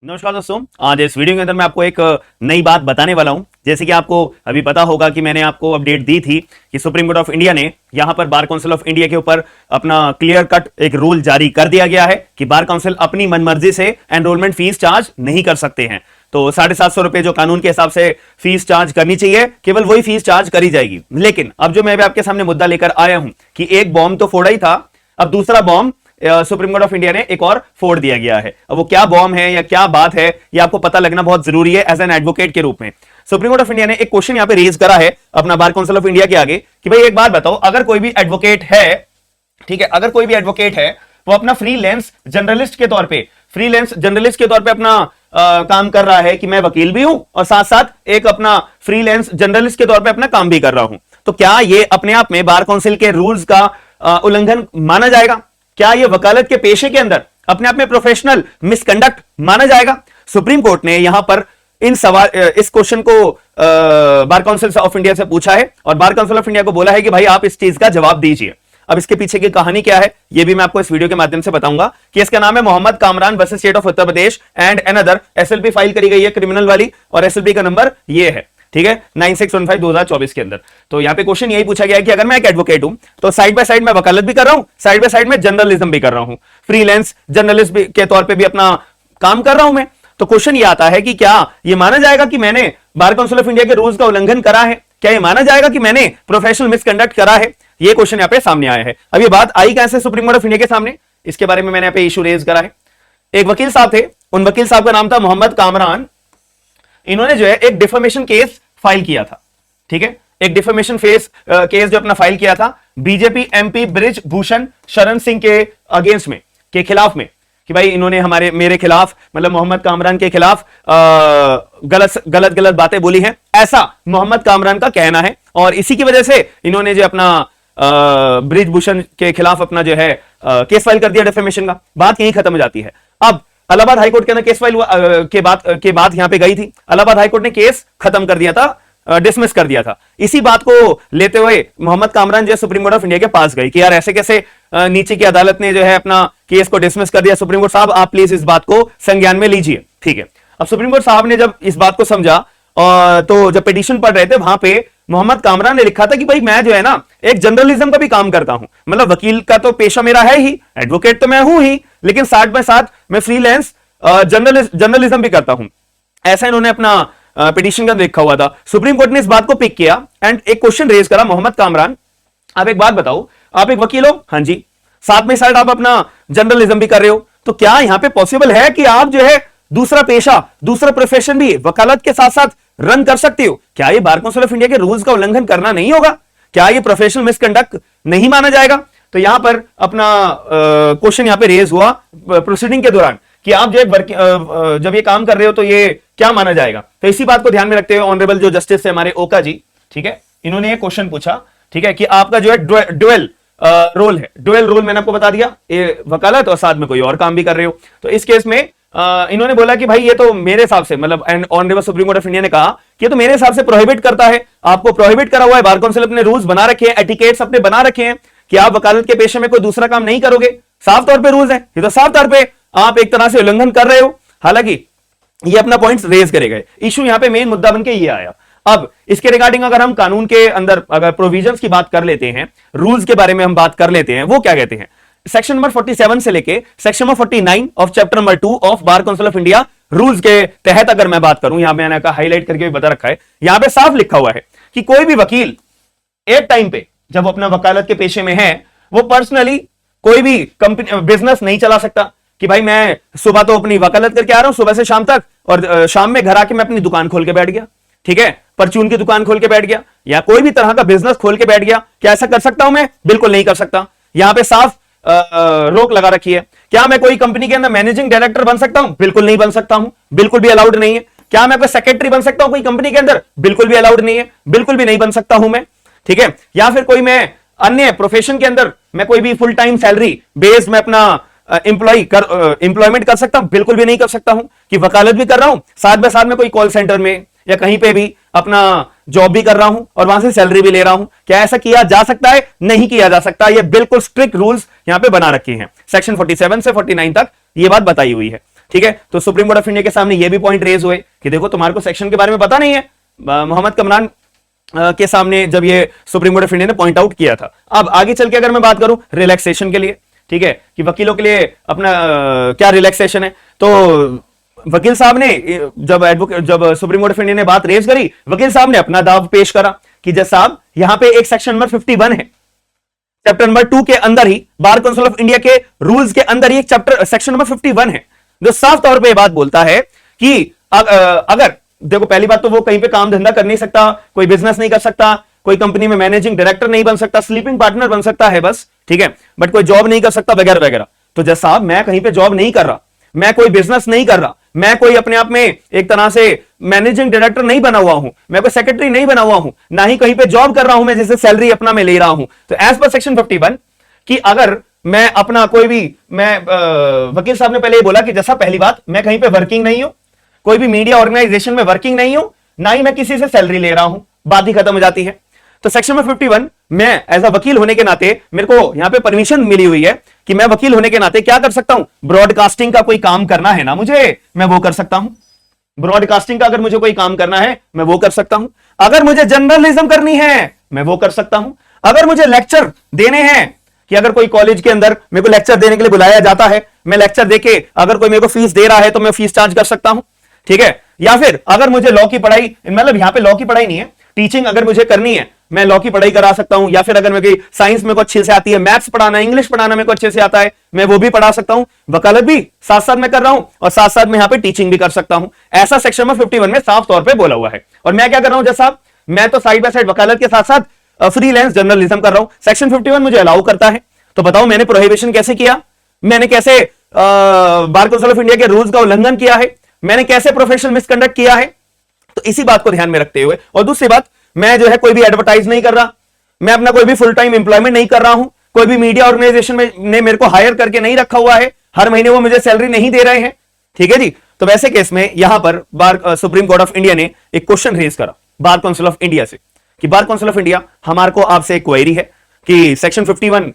नमस्कार दोस्तों, आज इस वीडियो के अंदर मैं आपको एक नई बात बताने वाला हूं। जैसे कि आपको अभी पता होगा कि मैंने आपको अपडेट दी थी कि सुप्रीम कोर्ट ऑफ इंडिया ने यहां पर बार काउंसिल ऑफ इंडिया के ऊपर अपना क्लियर कट एक रूल जारी कर दिया गया है कि बार काउंसिल अपनी मनमर्जी से एनरोलमेंट फीस चार्ज नहीं कर सकते हैं। तो 750 रुपए जो कानून के हिसाब से फीस चार्ज करनी चाहिए, केवल वही फीस चार्ज करी जाएगी। लेकिन अब जो मैं भी आपके सामने मुद्दा लेकर आया हूं कि एक बॉम्ब तो फोड़ा ही था, अब दूसरा bomb supreme court of India ने एक और फोड़ दिया गया है। अब वो क्या बॉम्ब है या क्या बात है, ये आपको पता लगना बहुत जरूरी है एज एन एडवोकेट के रूप में। सुप्रीम कोर्ट ऑफ इंडिया ने एक क्वेश्चन यहां पे रेज करा है अपना बार काउंसिल ऑफ इंडिया के आगे कि भाई एक बात बताओ, अगर कोई भी एडवोकेट है, ठीक है, अगर कोई भी एडवोकेट है वो अपना फ्रीलांस जर्नलिस्ट के तौर पे अपना काम कर रहा है कि मैं वकील भी हूं और साथ साथ एक अपना फ्रीलांस जर्नलिस्ट के तौर पे अपना काम भी कर रहा हूं, तो क्या ये अपने आप में बार काउंसिल के रूल्स का उल्लंघन माना जाएगा? क्या यह वकालत के पेशे के अंदर अपने आप में प्रोफेशनल मिसकंडक्ट माना जाएगा? सुप्रीम कोर्ट ने यहां पर इस क्वेश्चन को बार काउंसिल ऑफ इंडिया से पूछा है और बार काउंसिल ऑफ इंडिया को बोला है कि भाई आप इस चीज का जवाब दीजिए। अब इसके पीछे की कहानी क्या है यह भी मैं आपको इस वीडियो के माध्यम से बताऊंगा। कि इसका नाम है Mohammad Kamran versus state of Uttar Pradesh and another. SLP file करी गई है क्रिमिनल वाली और एसएलपी का नंबर ये है, ठीक है, 9615/2024 के अंदर। तो यहां पे क्वेश्चन यही पूछा गया है कि अगर मैं एक एडवोकेट हूं तो साइड बाय साइड मैं वकालत भी कर रहा हूं, साइड बाय साइड में जर्नलिज्म भी कर रहा हूं, फ्रीलांस जर्नलिस्ट के तौर पे भी अपना काम कर रहा हूं मैं। तो क्वेश्चन ये आता है कि क्या ये माना जाएगा कि मैंने बार काउंसिल ऑफ इंडिया के रूल्स का उल्लंघन करा है? क्या ये माना जाएगा कि मैंने प्रोफेशनल मिसकंडक्ट करा है? ये क्वेश्चन यहां पे सामने आया है। अब ये बात आई कैसे सुप्रीम कोर्ट ऑफ इंडिया के सामने, इसके बारे में मैंने यहां पे इशू रेज करा है। एक वकील साहब थे, उन वकील साहब का नाम था मोहम्मद कामरान। इन्होंने जो है एक डिफेमेशन केस फाइल किया था, ठीक है, एक डिफेमेशन केस जो अपना फाइल किया था BJP MP bridge Bhushan Sharan Singh के अगेंस्ट में, के खिलाफ में, कि भाई इन्होंने मेरे खिलाफ, मतलब मोहम्मद कामरान के खिलाफ गलत बातें बोली हैं, ऐसा मोहम्मद कामरान का कहना है। और इसी की वजह से इन्होंने जो अपना ब्रिज भूषण के खिलाफ अपना जो है केस फाइल कर दिया डिफेमेशन का। बात यहीं खत्म हो जाती है। अब इलाहाबाद हाईकोर्ट के अंदर केस फाइल के बाद यहां पे गई थी, इलाहाबाद हाईकोर्ट ने केस खत्म कर दिया था, डिसमिस कर दिया था। इसी बात को लेते हुए मोहम्मद कामरान जो सुप्रीम कोर्ट ऑफ इंडिया के पास गई कि यार ऐसे कैसे नीचे की अदालत ने जो है अपना केस को डिसमिस कर दिया, सुप्रीम कोर्ट साहब आप प्लीज इस बात को संज्ञान में लीजिए, ठीक है। अब सुप्रीम कोर्ट साहब ने जब इस बात को समझा तो जब पिटीशन पढ़ रहे थे वहां पे मोहम्मद कामरान ने लिखा था कि भाई मैं जो है ना एक जर्नलिज्म का भी काम करता हूं, मतलब वकील का तो पेशा मेरा है ही, एडवोकेट तो मैं हूं ही, लेकिन साथ में साथ मैं फ्रीलांस जर्नलिज्म भी करता हूं। ऐसा इन्होंने अपना पिटीशन का लिखा हुआ था। सुप्रीम कोर्ट ने इस बात को पिक किया एंड एक क्वेश्चन रेज करा, मोहम्मद कामरान आप एक बात बताओ, आप एक वकील हो, हां जी, साथ में साथ आप अपना जर्नलिज्म भी कर रहे हो, तो क्या यहां पे पॉसिबल है कि आप जो है दूसरा पेशा, दूसरा प्रोफेशन भी वकालत के साथ साथ रन कर सकते हो? क्या ये बार काउंसिल ऑफ इंडिया के रूल्स का उल्लंघन करना नहीं होगा? क्या ये प्रोफेशनल मिसकंडक्ट नहीं माना जाएगा? तो यहां पर अपना क्वेश्चन यहां पे रेज हुआ प्रोसीडिंग के दौरान कि आप जो जब ये काम कर रहे हो तो ये क्या माना जाएगा? तो इसी बात को ध्यान में रखते हुए ऑनरेबल जो जस्टिस है हमारे ओका जी, ठीक है, इन्होंने ये क्वेश्चन पूछा, ठीक है, कि आपका जो है डुअल रोल है, डुअल रोल मैंने आपको बता दिया, ये वकालत और साथ में कोई और काम भी कर रहे हो। तो इस केस में इन्होंने बोला कि भाई ये तो मेरे हिसाब से, मतलब honourable supreme court of India ने कहा कि ये तो मेरे हिसाब से प्रोहिबिट करता है, आपको प्रोहिबिट करा हुआ है, बार काउंसिल अपने रूल्स बना रखे हैं, एटिकेट्स अपने बना रखे हैं कि आप वकालत के पेशे में कोई दूसरा काम नहीं करोगे। साफ तौर पे रूल्स है, ये तो साफ तौर पे आप एक तरह से उल्लंघन कर रहे हो। हालांकि ये अपना पॉइंट्स रेज करे गए, इशू यहां पे मेन मुद्दा बनके ये आया। अब इसके रिगार्डिंग अगर हम कानून के अंदर अगर प्रोविजंस की बात कर लेते हैं, रूल्स के बारे में हम बात कर लेते हैं, वो क्या कहते हैं, सेक्शन नंबर 47 से लेके section number 49 of chapter number 2 of bar council of India rules के तहत अगर मैं बात करूं, यहां पे मैंने हाईलाइट करके भी बता रखा है, यहां पे साफ लिखा हुआ है कि कोई भी वकील एक टाइम पे जब अपना वकालत के पेशे में है, वो पर्सनली कोई भी कंपनी बिजनेस नहीं चला सकता कि भाई मैं सुबह तो अपनी वकालत करके आ रहा हूं सुबह से शाम तक और शाम में घर आके मैं अपनी दुकान खोल के बैठ गया, ठीक है, परचून की दुकान खोल के बैठ गया या कोई भी तरह का बिजनेस खोल के बैठ गया। क्या ऐसा कर सकता हूं मैं? बिल्कुल नहीं कर सकता। यहां पे साफ रोक लगा रखी है। क्या मैं कोई कंपनी के अंदर मैनेजिंग डायरेक्टर बन सकता हूं? बिल्कुल नहीं बन सकता हूं, बिल्कुल भी अलाउड नहीं है। क्या मैं कोई सेक्रेटरी बन सकता हूं कोई कंपनी के अंदर? बिल्कुल भी अलाउड नहीं है, बिल्कुल भी नहीं बन सकता हूं मैं, ठीक है। या फिर कोई मैं अन्य प्रोफेशन के अंदर मैं कोई भी फुल टाइम सैलरी बेस्ड मैं अपना एम्प्लॉयमेंट कर सकता हूं? बिल्कुल भी नहीं कर सकता हूं कि वकालत भी कर रहा हूं, साथ में साथ में कोई कॉल सेंटर में या कहीं पे भी अपना जॉब भी कर रहा हूं और वहां से सैलरी भी ले रहा हूं। क्या ऐसा किया जा सकता है? नहीं किया जा सकता। ये बिल्कुल स्ट्रिक्ट रूल्स यहां पे बना रखे हैं, सेक्शन 47 से 49 तक ये बात बताई हुई है। ठीक है, तो सुप्रीम कोर्ट ऑफ इंडिया के सामने ये भी पॉइंट रेज हुए कि देखो तुम्हारे को सेक्शन के बारे में पता नहीं है। मोहम्मद कमरान के सामने जब ये सुप्रीम कोर्ट ऑफ इंडिया ने पॉइंट आउट किया था। अब आगे चल के अगर मैं बात करूं रिलैक्सेशन के लिए, ठीक है, कि वकीलों के लिए अपना क्या रिलैक्सेशन है, तो वकील साहब ने जब सुप्रीम कोर्ट ऑफ इंडिया ने बात रेज करी, वकील साहब ने अपना दाव पेश करा कि जज साहब यहां पे एक सेक्शन नंबर 51 है, चैप्टर नंबर 2 के अंदर ही, बार काउंसिल ऑफ इंडिया के रूल्स के अंदर ही एक चैप्टर सेक्शन नंबर 51 है जो साफ तौर पे ये बात बोलता है कि अगर देखो, पहली बात तो वो कहीं पे काम धंधा कर नहीं सकता, कोई बिजनेस नहीं कर सकता, कोई कंपनी में मैनेजिंग डायरेक्टर नहीं बन सकता, स्लीपिंग पार्टनर बन सकता है बस, ठीक है, बट कोई जॉब नहीं कर सकता वगैरह वगैरह। तो जज साहब मैं कहीं पे जॉब नहीं कर रहा, मैं कोई बिजनेस नहीं कर रहा, मैं कोई अपने आप में एक तरह से मैनेजिंग डायरेक्टर नहीं बना हुआ हूं, मैं कोई सेक्रेटरी नहीं बना हुआ हूं, ना ही कहीं पे जॉब कर रहा हूं मैं जैसे सैलरी अपना मैं ले रहा हूं। तो एज पर सेक्शन 51 कि अगर मैं अपना कोई भी वकील साहब ने पहले ही बोला कि जैसा पहली बात मैं कहीं पे वर्किंग नहीं हूं, कोई भी मीडिया ऑर्गेनाइजेशन में वर्किंग नहीं हूं, ना ही मैं किसी से सैलरी ले रहा हूं, बात ही खत्म हो जाती है। तो सेक्शन में 51 मैं एज अ वकील होने के नाते मेरे को यहां पे परमिशन मिली हुई है कि मैं वकील होने के नाते क्या कर सकता हूं, ब्रॉडकास्टिंग का कोई काम करना है ना मुझे, मैं वो कर सकता हूं। ब्रॉडकास्टिंग का अगर मुझे कोई काम करना है मैं वो कर सकता हूं। अगर मुझे जर्नलिज्म करनी है मैं वो कर सकता हूं। अगर मुझे लेक्चर देने हैं कि अगर कोई कॉलेज के अंदर मेरे को लेक्चर देने के लिए बुलाया जाता है, मैं लेक्चर देके अगर कोई मेरे को फीस दे रहा है तो मैं फीस चार्ज कर सकता हूं, ठीक है। या फिर अगर मुझे लॉ की पढ़ाई, मतलब यहां पे लॉ की पढ़ाई नहीं है, टीचिंग अगर मुझे करनी है मैं लॉ की पढ़ाई करा सकता हूं। या फिर अगर मेरे को साइंस मेरे को अच्छे से आती है, मैथ्स पढ़ाना, इंग्लिश पढ़ाना मेरे को अच्छे से आता है, मैं वो भी पढ़ा सकता हूं। वकालत भी साथ साथ मैं कर रहा हूं और साथ साथ मैं यहां पे टीचिंग भी कर सकता हूं। ऐसा सेक्शन में 51 में साफ तौर पे बोला हुआ है। और मैं क्या कर रहा हूं जज साहब, मैं तो साइड बाय साइड वकालत के साथ साथ फ्रीलांस जर्नलिज्म कर रहा हूं। सेक्शन 51 मुझे अलाउ करता है, तो बताओ मैंने प्रोहिबिशन कैसे किया, मैंने कैसे बार काउंसिल ऑफ इंडिया के रूल्स का उल्लंघन किया है, मैंने कैसे प्रोफेशनल मिसकंडक्ट किया है। तो इसी बात को ध्यान में रखते हुए, और दूसरी बात, मैं जो है कोई भी एडवर्टाइज नहीं कर रहा, मैं अपना कोई भी फुल टाइम एम्प्लॉयमेंट नहीं कर रहा हूं, कोई भी मीडिया ऑर्गेनाइजेशन में ने मेरे को हायर करके नहीं रखा हुआ है, हर महीने वो मुझे सैलरी नहीं दे रहे हैं, ठीक है जी। तो वैसे केस में यहां पर सुप्रीम कोर्ट ऑफ इंडिया ने एक क्वेश्चन रेज करा बार काउंसिल ऑफ इंडिया से कि बार काउंसिल ऑफ इंडिया, हमारे को आपसे एक क्वेरी है कि सेक्शन 51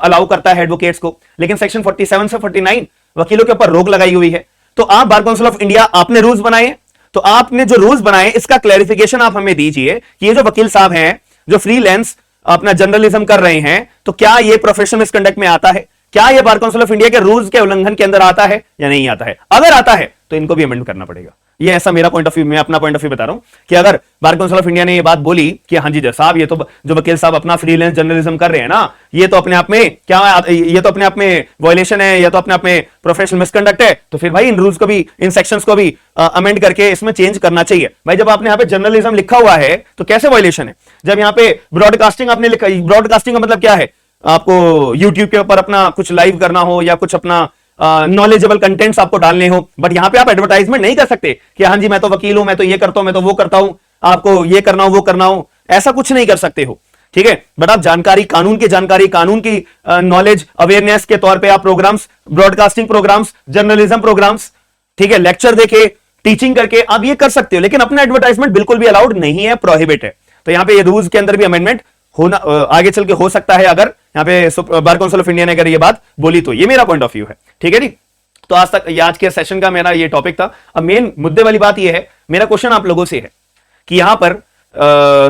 अलाउ करता है एडवोकेट्स को, लेकिन सेक्शन 47 से 49 वकीलों के ऊपर रोक लगाई हुई है। तो आप बार काउंसिल ऑफ इंडिया, आपने रूल्स बनाए, तो आपने जो रूल्स बनाए इसका क्लैरिफिकेशन आप हमें दीजिए कि ये जो वकील साहब हैं जो फ्रीलांस अपना जर्नलिज्म कर रहे हैं, तो क्या ये प्रोफेशनल मिसकंडक्ट में आता है, क्या ये बार काउंसिल ऑफ इंडिया के रूल्स के उल्लंघन के अंदर आता है या नहीं आता है। अगर आता है तो इनको भी अमेंड करना पड़ेगा। ये ऐसा मेरा पॉइंट ऑफ व्यू, मैं अपना पॉइंट ऑफ व्यू बता रहा हूं कि अगर बार काउंसिल ऑफ इंडिया ने ये बात बोली कि हाँ जी जज साहब, ये तो जो वकील साहब अपना फ्रीलांस जर्नलिज्म कर रहे हैं ना, ये तो अपने आप में क्या, ये तो अपने आप में वायलेशन है, या तो अपने आप में प्रोफेशनल मिसकंडक्ट है, तो फिर भाई इन रूल्स को भी, इन सेक्शंस को भी अमेंड करके इसमें चेंज करना चाहिए। भाई जब आपने यहाँ पे जर्नलिज्म लिखा हुआ है तो कैसे वायलेशन है। जब यहाँ पे ब्रॉडकास्टिंग आपने लिखा, ब्रॉडकास्टिंग का मतलब क्या है, आपको यूट्यूब के ऊपर अपना कुछ लाइव करना हो या कुछ अपना नॉलेजेबल कंटेंट्स आपको डालने हो, बट यहां पे आप एडवर्टाइजमेंट नहीं कर सकते कि हाँ जी मैं तो वकील हूं, मैं तो ये करता हूं, मैं तो वो करता हूं, आपको ये करना हो वो करना हो, ऐसा कुछ नहीं कर सकते हो, ठीक है। बट आप जानकारी, कानून की नॉलेज अवेयरनेस के तौर पे आप programmes, broadcasting programmes, journalism programmes, ठीक है, लेक्चर देके, टीचिंग करके आप ये कर सकते हो, लेकिन अपना एडवर्टाइजमेंट बिल्कुल भी अलाउड नहीं है, प्रोहिबिट है। तो यहाँ पे ये रूल्स के अंदर भी अमेंडमेंट होना आगे चल के हो सकता है, अगर यहाँ पे बार काउंसिल ऑफ इंडिया ने अगर ये बात बोली तो। ये मेरा पॉइंट ऑफ व्यू है, ठीक है जी। तो आज के सेशन का मेरा ये टॉपिक था। अब मेन मुद्दे वाली बात ये है, मेरा क्वेश्चन आप लोगों से है कि यहां पर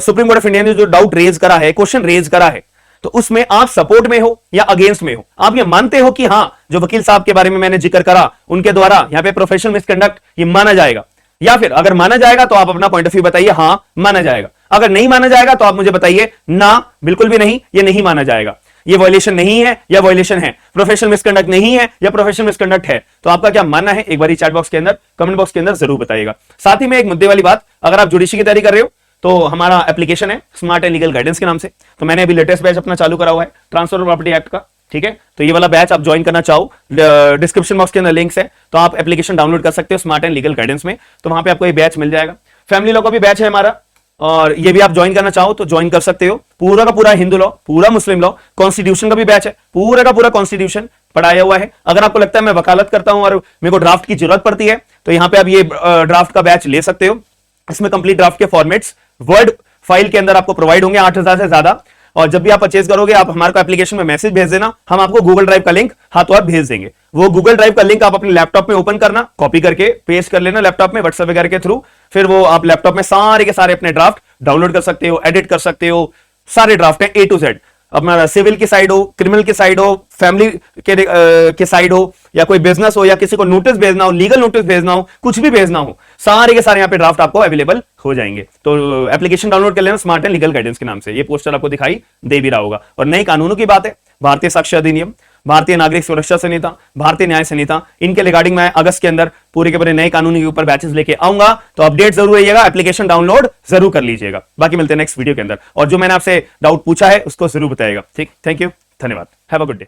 सुप्रीम कोर्ट ऑफ इंडिया ने जो डाउट रेज करा है, क्वेश्चन रेज करा है, तो उसमें आप सपोर्ट में हो या अगेंस्ट में हो। आप ये मानते हो कि हाँ जो वकील साहब के बारे में मैंने जिक्र करा उनके द्वारा यहाँ पे प्रोफेशनल मिसकंडक्ट ये माना जाएगा, या फिर अगर माना जाएगा तो आप अपना पॉइंट ऑफ व्यू बताइए, हाँ माना जाएगा। अगर नहीं माना जाएगा तो आप मुझे बताइए ना बिल्कुल भी नहीं, ये नहीं माना जाएगा, ये वायलेशन नहीं है या वायलेशन है, प्रोफेशनल मिसकंडक्ट नहीं है या प्रोफेशनल मिसकंडक्ट है। तो आपका क्या मानना है एक बारी चैट बॉक्स के अंदर, कमेंट बॉक्स के अंदर जरूर बताइएगा। साथ ही में एक मुद्दे वाली बात, अगर आप जुडिशरी की तैयारी कर रहे हो तो हमारा एप्लीकेशन है स्मार्ट एंड लीगल गाइडेंस के नाम से। तो मैंने अभी लेटेस्ट बैच अपना चालू करा हुआ है ट्रांसफर प्रॉपर्टी एक्ट का, ठीक है। तो ये वाला बैच आप ज्वाइन करना चाहो, डिस्क्रिप्शन बॉक्स के अंदर लिंक्स है, तो आप एप्लीकेशन डाउनलोड कर सकते हो स्मार्ट एंड लीगल गाइडेंस में, तो वहां पे आपको ये बैच मिल जाएगा। फैमिली लॉ का भी बैच है हमारा, और ये भी आप ज्वाइन करना चाहो तो ज्वाइन कर सकते हो। पूरा का पूरा हिंदू लॉ, पूरा मुस्लिम लॉ, कॉन्स्टिट्यूशन का भी बैच है, पूरा का पूरा कॉन्स्टिट्यूशन पढ़ाया हुआ है। अगर आपको लगता है मैं वकालत करता हूं और मेरे को ड्राफ्ट की जरूरत पड़ती है तो यहाँ पे आप ये ड्राफ्ट का बैच ले सकते हो। इसमें कंप्लीट ड्राफ्ट के फॉर्मेट्स वर्ड फाइल के अंदर आपको प्रोवाइड होंगे 8000 से ज्यादा। और जब भी आप परचेज करोगे आप हमारे को एप्लीकेशन में मैसेज भेज देना, हम आपको गूगल ड्राइव का लिंक हाथों हाथ भेज देंगे। वो गूगल ड्राइव का लिंक आप अपने लैपटॉप में ओपन करना, कॉपी करके पेस्ट कर लेना लैपटॉप में व्हाट्सएप वगैरह के थ्रू, फिर वो आप लैपटॉप में सारे के सारे अपने ड्राफ्ट डाउनलोड कर सकते हो, एडिट कर सकते हो। सारे ड्राफ्ट हैं A to Z, अपना सिविल की साइड हो, क्रिमिनल की साइड हो, फैमिली के साइड हो, या कोई बिजनेस हो, या किसी को नोटिस भेजना हो, लीगल नोटिस भेजना हो, कुछ भी भेजना हो, सारे के सारे यहाँ पे ड्राफ्ट आपको अवेलेबल हो जाएंगे। तो एप्लीकेशन डाउनलोड कर लेना स्मार्ट एंड लीगल गाइडेंस के नाम से। ये पोस्टर आपको दिखाई दे भी रहा होगा। और नए कानूनों की बात है, भारतीय साक्ष्य अधिनियम, भारतीय नागरिक सुरक्षा संहिता, भारतीय न्याय संहिता, इनके रिगार्डिंग मैं अगस्त के अंदर पूरे के पूरे नए कानून के ऊपर बैचेस लेके आऊंगा। तो अपडेट जरूर रहिएगा, एप्लीकेशन डाउनलोड जरूर कर लीजिएगा। बाकी मिलते हैं नेक्स्ट वीडियो के अंदर, और जो मैंने आपसे डाउट पूछा है उसको जरूर बताइएगा। ठीक, थैंक यू, धन्यवाद, हैव अ गुड डे।